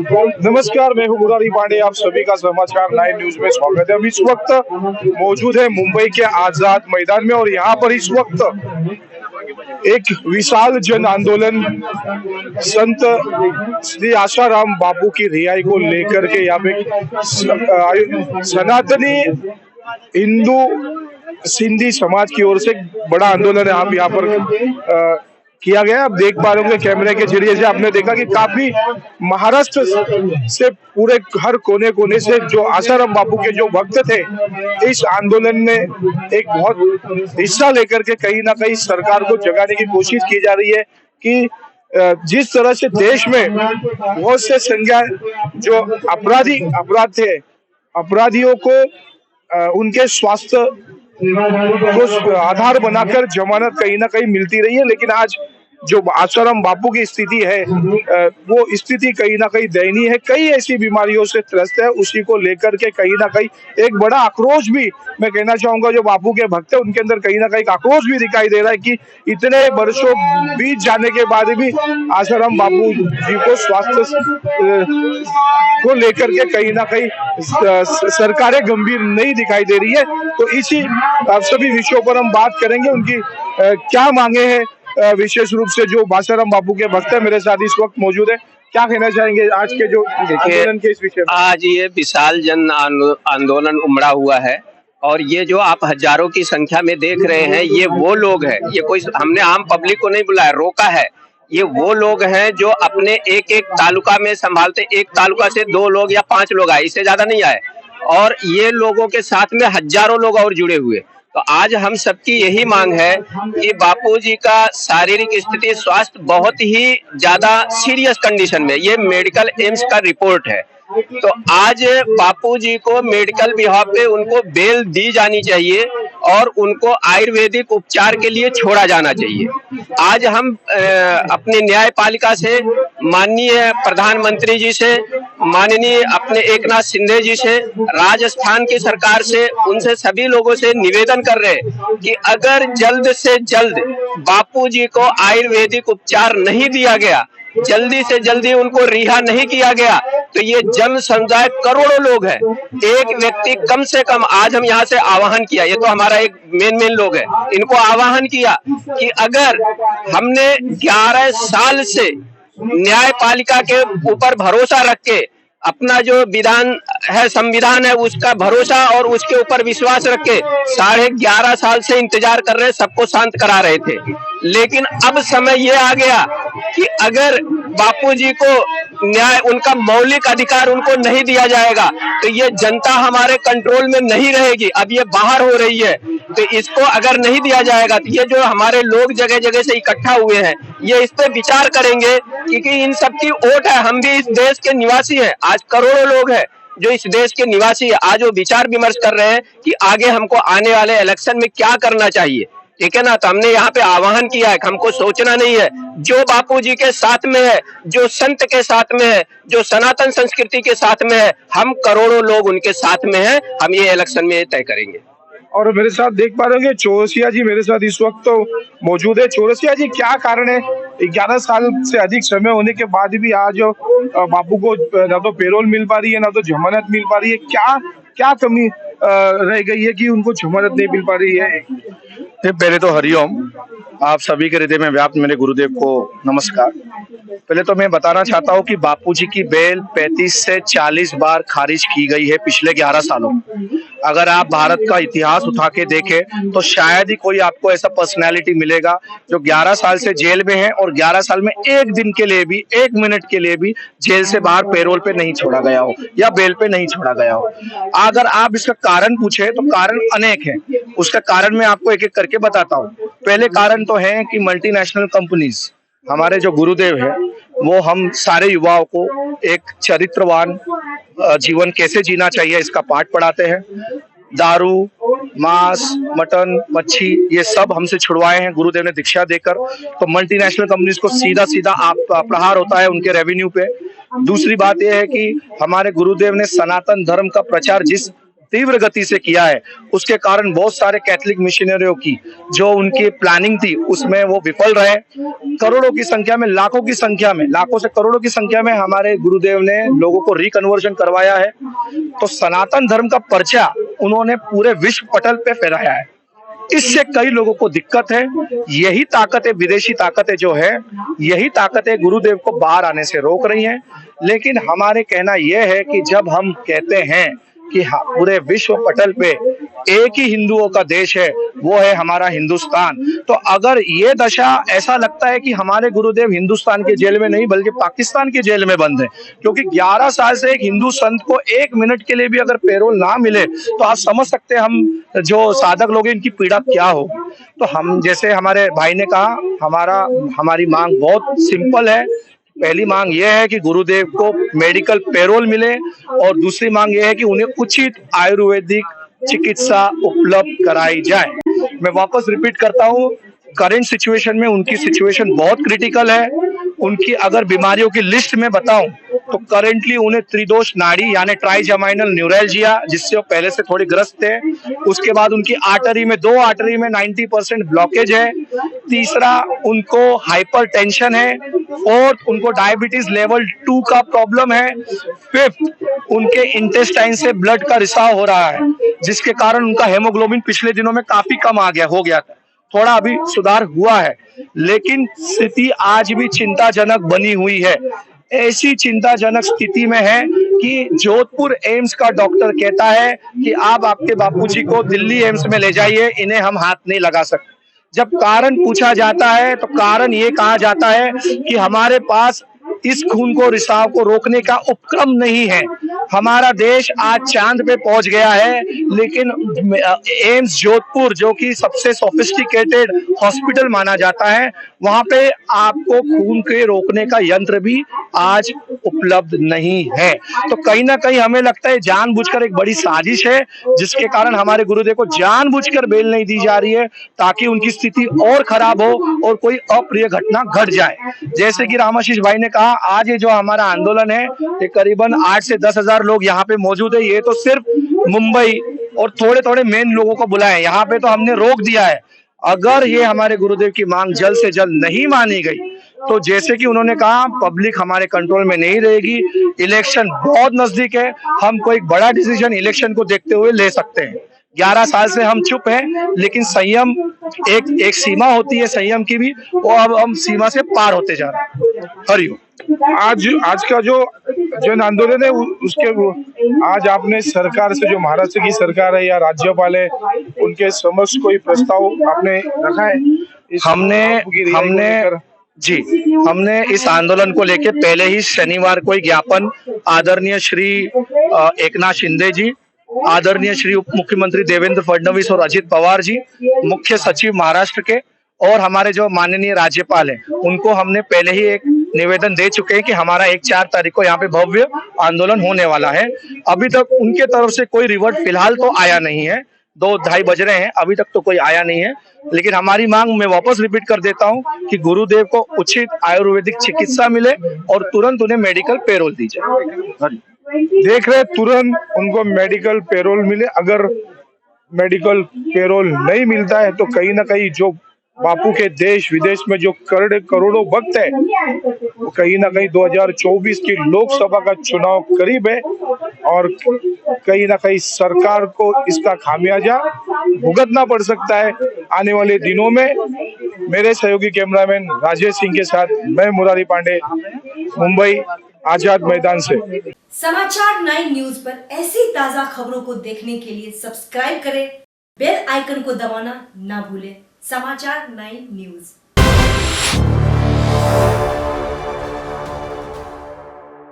नमस्कार, मैं हूं मुरारी पांडे। आप सभी का समाचार 9 न्यूज में स्वागत है। हम इस वक्त मौजूद है मुंबई के आजाद मैदान में और यहाँ पर इस वक्त एक विशाल जन आंदोलन संत श्री आशाराम बापू की रिहाई को लेकर के यहाँ पे सनातनी हिंदू सिंधी समाज की ओर से बड़ा आंदोलन है। आप यहाँ पर किया गया। आप देख पा रहे होंगे कैमरे के जरिए से, आपने देखा कि काफी महाराष्ट्र से पूरे हर कोने कोने से जो आशाराम बापू के जो भक्त थे, इस आंदोलन में एक बहुत हिस्सा लेकर के कहीं ना कहीं सरकार को जगाने की कोशिश की जा रही है कि जिस तरह से देश में बहुत से संज्ञा जो अपराध थे, अपराधियों को उनके स्वास्थ्य को आधार बनाकर जमानत कहीं ना कहीं मिलती रही है, लेकिन आज जो आशाराम बापू की स्थिति है वो स्थिति कहीं ना कहीं दयनीय है। कई ऐसी बीमारियों से त्रस्त है, उसी को लेकर के कहीं ना कहीं एक बड़ा आक्रोश भी मैं कहना चाहूंगा जो बापू के भक्त है उनके अंदर कहीं ना कहीं आक्रोश भी दिखाई दे रहा है कि इतने वर्षों बीत जाने के बाद भी आशाराम बापू जी को स्वास्थ्य को लेकर के कहीं ना कहीं सरकारें गंभीर नहीं दिखाई दे रही है। तो इसी सभी विषयों पर हम बात करेंगे, उनकी क्या मांगे हैं विशेष रूप से जो आशाराम बापू के भक्त है मेरे साथ इस वक्त मौजूद है। क्या कहना चाहेंगे आज के जो आंदोलन के इस विषय में? आज ये विशाल जन आंदोलन उमड़ा हुआ है और ये जो आप हजारों की संख्या में देख रहे हैं, ये वो लोग हैं, ये कोई हमने आम पब्लिक को नहीं बुलाया, रोका है। ये वो लोग हैं जो अपने एक एक तालुका में संभालते, एक तालुका से 2 लोग या 5 लोग आए, इससे ज्यादा नहीं आए, और ये लोगों के साथ में हजारों लोग और जुड़े हुए। तो आज हम सबकी यही मांग है कि बापूजी का शारीरिक स्थिति स्वास्थ्य बहुत ही ज्यादा सीरियस कंडीशन में, ये मेडिकल एम्स का रिपोर्ट है। तो आज बापूजी को मेडिकल बिहाफ पे उनको बेल दी जानी चाहिए और उनको आयुर्वेदिक उपचार के लिए छोड़ा जाना चाहिए। आज हम अपनी न्यायपालिका से, माननीय प्रधानमंत्री जी से, माननीय अपने एकनाथ शिंदे जी से, राजस्थान की सरकार से, उनसे सभी लोगों से निवेदन कर रहे हैं कि अगर जल्द से जल्द बापूजी को आयुर्वेदिक उपचार नहीं दिया गया, जल्दी से जल्दी उनको रिहा नहीं किया गया, तो ये जन समुदाय करोड़ों लोग हैं, एक व्यक्ति कम से कम, आज हम यहाँ से आह्वान किया, ये तो हमारा एक मेन लोग है, इनको आह्वान किया कि अगर हमने 11 साल से न्यायपालिका के ऊपर भरोसा रख के अपना जो विधान है, संविधान है, उसका भरोसा और उसके ऊपर विश्वास रख के 11.5 साल से इंतजार कर रहे, सबको शांत करा रहे थे, लेकिन अब समय ये आ गया कि अगर बापूजी को न्याय, उनका मौलिक अधिकार उनको नहीं दिया जाएगा तो ये जनता हमारे कंट्रोल में नहीं रहेगी। अब ये बाहर हो रही है, तो इसको अगर नहीं दिया जाएगा तो ये जो हमारे लोग जगह जगह से इकट्ठा हुए हैं, ये इस पे विचार करेंगे, क्योंकि इन सबकी वोट है, हम भी इस देश के निवासी हैं। आज करोड़ों लोग हैं जो इस देश के निवासी है, आज वो विचार विमर्श कर रहे हैं कि आगे हमको आने वाले इलेक्शन में क्या करना चाहिए, ठीक है ना। तो हमने यहाँ पे आह्वान किया है कि हमको सोचना नहीं है, जो बापूजी के साथ में है, जो संत के साथ में है, जो सनातन संस्कृति के साथ में है, हम करोड़ों लोग उनके साथ में हैं, हम ये इलेक्शन में तय करेंगे। और मेरे साथ देख पा रहे हैं चौरसिया जी मेरे साथ इस वक्त तो मौजूद है। चौरसिया जी, क्या कारण है 11 साल से अधिक समय होने के बाद भी आज बापू को ना तो पेरोल मिल पा रही है, ना तो जमानत मिल पा रही है, क्या कमी रह गई है कि उनको जमानत नहीं मिल पा रही है? पहले तो हरिओम, आप सभी के हृदय में व्याप्त मेरे गुरुदेव को नमस्कार। पहले तो मैं बताना चाहता हूँ कि बापूजी की बेल 35 से 40 बार खारिज की गई है पिछले 11 सालों में। अगर आप भारत का इतिहास उठा के देखें तो शायद ही कोई आपको ऐसा पर्सनैलिटी मिलेगा जो 11 साल से जेल में है और 11 साल में एक दिन के लिए भी, 1 मिनट के लिए भी जेल से बाहर पैरोल पे नहीं छोड़ा गया हो या बेल पे नहीं छोड़ा गया हो। अगर आप इसका कारण पूछे तो कारण अनेक है, उसका कारण मैं आपको एक एक करके बताता हूँ। पहले कारण तो है कि मल्टीनेशनल कंपनीज, हमारे जो गुरुदेव है वो हम सारे युवाओं को एक चरित्रवान जीवन कैसे जीना चाहिए इसका पाठ पढ़ाते हैं। दारू, मांस, मटन, मच्छी ये सब हमसे छुड़वाए हैं गुरुदेव ने दीक्षा देकर। तो मल्टीनेशनल कंपनीज को सीधा सीधा प्रहार होता है उनके रेवेन्यू पे। दूसरी बात यह है कि हमारे गुरुदेव ने सनातन धर्म का प्रचार जिस तीव्र गति से किया है, उसके कारण बहुत सारे कैथोलिक मिशनरियों की जो उनकी प्लानिंग थी उसमें वो विफल रहे। करोड़ों की संख्या में, लाखों की संख्या में, लाखों से करोड़ों की संख्या में हमारे गुरुदेव ने लोगों को रिकन्वर्जन करवाया है। तो सनातन धर्म का पर्चा उन्होंने पूरे विश्व पटल पे फहराया है। इससे कई लोगों को दिक्कत है। यही ताकतें, विदेशी ताकतें जो है, यही ताकतें गुरुदेव को बाहर आने से रोक रही हैं। लेकिन हमारे कहना यह है कि जब हम कहते हैं कि पूरे विश्व पटल पे एक ही हिंदुओं का देश है, वो है हमारा हिंदुस्तान, तो अगर ये दशा, ऐसा लगता है कि हमारे गुरुदेव हिंदुस्तान के जेल में नहीं बल्कि पाकिस्तान के जेल में बंद है, क्योंकि 11 साल से एक हिंदू संत को 1 मिनट के लिए भी अगर पैरोल ना मिले तो आप समझ सकते हैं हम जो साधक लोग हैं इनकी पीड़ा क्या हो। तो हम, जैसे हमारे भाई ने कहा, हमारी मांग बहुत सिंपल है। पहली मांग यह है कि गुरुदेव को मेडिकल पैरोल मिले, और दूसरी मांग यह है कि उन्हें उचित आयुर्वेदिक चिकित्सा उपलब्ध कराई जाए। मैं वापस रिपीट करता हूँ, करंट सिचुएशन में उनकी सिचुएशन बहुत क्रिटिकल है। उनकी अगर बीमारियों की लिस्ट में बताऊं तो करेंटली उन्हें त्रिदोष नाड़ी यानी ट्राइजेमाइनल न्यूरैल्जिया, जिससे वो पहले से थोड़ी ग्रस्त थे। उसके बाद उनकी आर्टरी में, 2 आर्टरी में 90% ब्लॉकेज है। तीसरा, उनको हाइपरटेंशन है। फोर्थ, उनको डायबिटीज लेवल 2 का प्रॉब्लम है। फिफ्थ, उनके इंटेस्टाइन से ब्लड का रिसाव हो रहा है, जिसके कारण उनका हेमोग्लोबिन पिछले दिनों में काफी कम हो गया था। थोड़ा अभी सुधार हुआ है, लेकिन स्थिति आज भी चिंताजनक बनी हुई है। ऐसी चिंताजनक स्थिति में है कि जोधपुर एम्स का डॉक्टर कहता है कि आप आपके बापूजी को दिल्ली एम्स में ले जाइए, इन्हें हम हाथ नहीं लगा सकते। जब कारण पूछा जाता है तो कारण ये कहा जाता है कि हमारे पास इस खून को, रिसाव को रोकने का उपक्रम नहीं है। हमारा देश आज चांद पे पहुंच गया है, लेकिन एम्स जोधपुर, जो कि सबसे सोफिस्टिकेटेड हॉस्पिटल माना जाता है, वहां पे आपको खून के रोकने का यंत्र भी आज उपलब्ध नहीं है। तो कहीं ना कहीं हमें लगता है जानबूझकर एक बड़ी साजिश है, जिसके कारण हमारे गुरुदेव को जानबूझकर बेल नहीं दी जा रही है, ताकि उनकी स्थिति और खराब हो और कोई अप्रिय घटना घट जाए। जैसे कि रामाशीष भाई ने कहा, आज ये जो हमारा आंदोलन है, ये करीबन 8 से 10 हजार लोग यहाँ पे मौजूद है। ये तो सिर्फ मुंबई और थोड़े थोड़े मेन लोगों को बुलाए, यहाँ पे तो हमने रोक दिया है। अगर ये हमारे गुरुदेव की मांग जल्द से जल्द नहीं मानी गई तो जैसे कि उन्होंने कहा, पब्लिक हमारे कंट्रोल में नहीं रहेगी। इलेक्शन बहुत नजदीक है, हम कोई बड़ा डिसीजन इलेक्शन को देखते हुए ले सकते हैं। 11 साल से हम चुप हैं, लेकिन संयम, एक सीमा होती है संयम की भी, वो अब हम सीमा से पार होते जा रहे हैं। हरिओम। आज का जो जन आंदोलन है, उसके आज आपने सरकार से, जो महाराष्ट्र की सरकार है या राज्यपाल है, उनके समक्ष कोई प्रस्ताव आपने रखा है? हमने इस आंदोलन को लेके पहले ही शनिवार को ज्ञापन आदरणीय श्री एकनाथ शिंदे जी, आदरणीय श्री उप मुख्यमंत्री देवेंद्र फडणवीस और अजित पवार जी, मुख्य सचिव महाराष्ट्र के, और हमारे जो माननीय राज्यपाल हैं, उनको हमने पहले ही एक निवेदन दे चुके हैं कि हमारा 1-4 तारीख को यहाँ पे भव्य आंदोलन होने वाला है। अभी तक उनके तरफ से कोई रिवर्ट फिलहाल तो आया नहीं है। 2-2:30 बज रहे हैं, अभी तक तो कोई आया नहीं है। लेकिन हमारी मांग, मैं वापस रिपीट कर देता हूँ, कि गुरुदेव को उचित आयुर्वेदिक चिकित्सा मिले और तुरंत उन्हें मेडिकल पैरोल दी जाए। देख रहे, तुरंत उनको मेडिकल पैरोल मिले। अगर मेडिकल पैरोल नहीं मिलता है तो कहीं ना कहीं जो बापू के देश विदेश में जो करोड़ों भक्त है, वो कहीं ना कहीं 2024 की लोकसभा का चुनाव करीब है, और कहीं ना कहीं सरकार को इसका खामियाजा भुगतना पड़ सकता है आने वाले दिनों में। मेरे सहयोगी कैमरामैन राजेश सिंह के साथ मैं मुरारी पांडे, मुंबई आजाद मैदान से। समाचार 9 न्यूज पर ऐसी ताजा खबरों को देखने के लिए सब्सक्राइब करें, बेल आइकन को दबाना ना भूलें। समाचार 9 न्यूज।